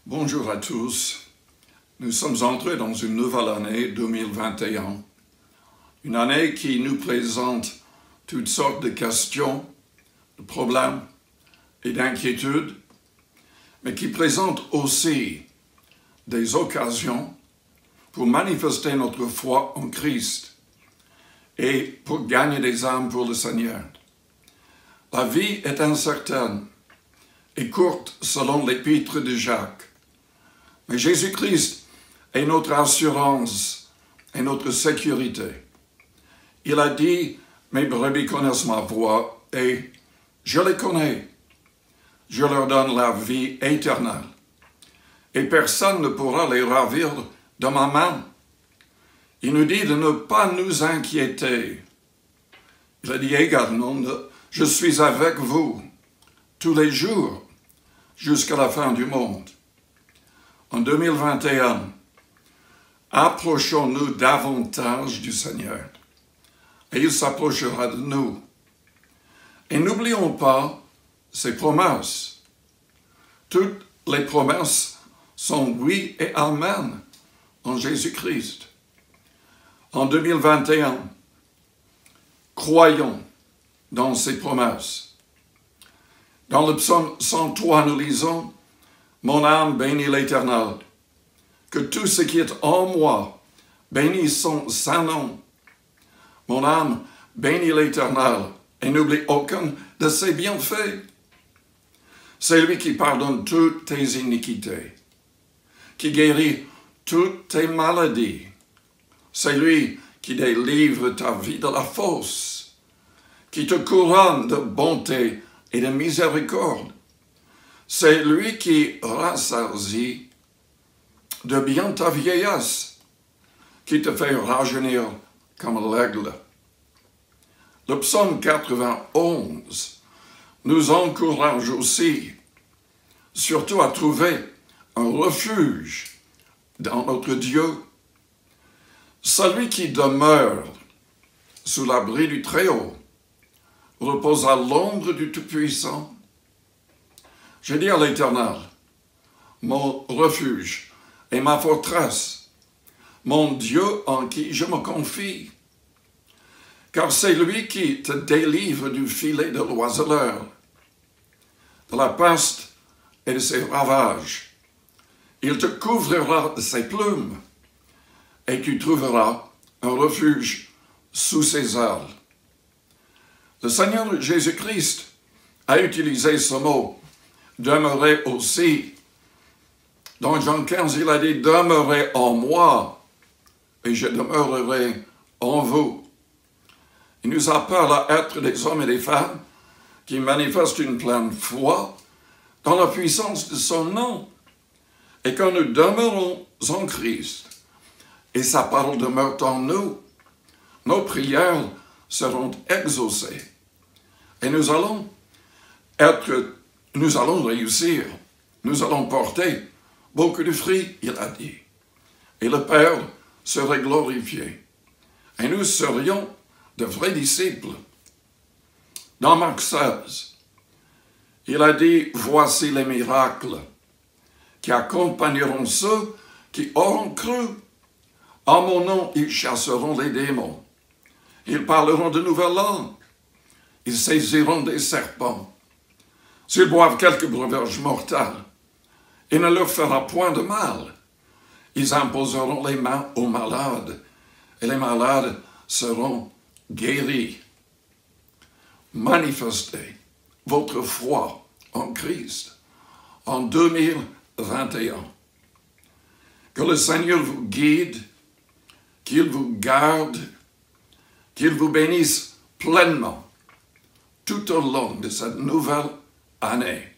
Bonjour à tous. Nous sommes entrés dans une nouvelle année 2021. Une année qui nous présente toutes sortes de questions, de problèmes et d'inquiétudes, mais qui présente aussi des occasions pour manifester notre foi en Christ et pour gagner des âmes pour le Seigneur. La vie est incertaine et courte selon l'épître de Jacques. Mais Jésus-Christ est notre assurance et notre sécurité. Il a dit, « Mes brebis connaissent ma voix et je les connais. Je leur donne la vie éternelle. Et personne ne pourra les ravir de ma main. » Il nous dit de ne pas nous inquiéter. Il a dit également, « Je suis avec vous tous les jours jusqu'à la fin du monde. » En 2021, approchons-nous davantage du Seigneur et il s'approchera de nous. Et n'oublions pas ses promesses. Toutes les promesses sont oui et amen en Jésus-Christ. En 2021, croyons dans ses promesses. Dans le psaume 103, nous lisons « Mon âme bénit l'Éternel, que tout ce qui est en moi bénisse son saint nom. Mon âme bénit l'Éternel et n'oublie aucun de ses bienfaits. C'est lui qui pardonne toutes tes iniquités, qui guérit toutes tes maladies. C'est lui qui délivre ta vie de la fosse, qui te couronne de bonté et de miséricorde. C'est lui qui rassasie de bien ta vieillesse, qui te fait rajeunir comme l'aigle. » Le psaume 91 nous encourage aussi, surtout à trouver un refuge dans notre Dieu. Celui qui demeure sous l'abri du Très-Haut repose à l'ombre du Tout-Puissant. Je dis à l'Éternel, mon refuge et ma forteresse, mon Dieu en qui je me confie. Car c'est lui qui te délivre du filet de l'oiseleur, de la peste et de ses ravages. Il te couvrira de ses plumes et tu trouveras un refuge sous ses ailes. Le Seigneur Jésus-Christ a utilisé ce mot « demeurer aussi ». Dans Jean 15, il a dit « demeurez en moi et je demeurerai en vous ». Il nous appelle à être des hommes et des femmes qui manifestent une pleine foi dans la puissance de son nom et quand nous demeurons en Christ et sa parole demeure en nous, nos prières seront exaucées et nous allons réussir, nous allons porter beaucoup de fruits, il a dit, et le Père serait glorifié et nous serions de vrais disciples. Dans Marc 16, il a dit, « Voici les miracles qui accompagneront ceux qui auront cru. En mon nom, ils chasseront les démons. Ils parleront de nouvelles langues. Ils saisiront des serpents. S'ils boivent quelques breuvages mortels, il ne leur fera point de mal. Ils imposeront les mains aux malades, et les malades seront guéris. » Manifestez votre foi en Christ en 2021. Que le Seigneur vous guide, qu'il vous garde, qu'il vous bénisse pleinement tout au long de cette nouvelle année.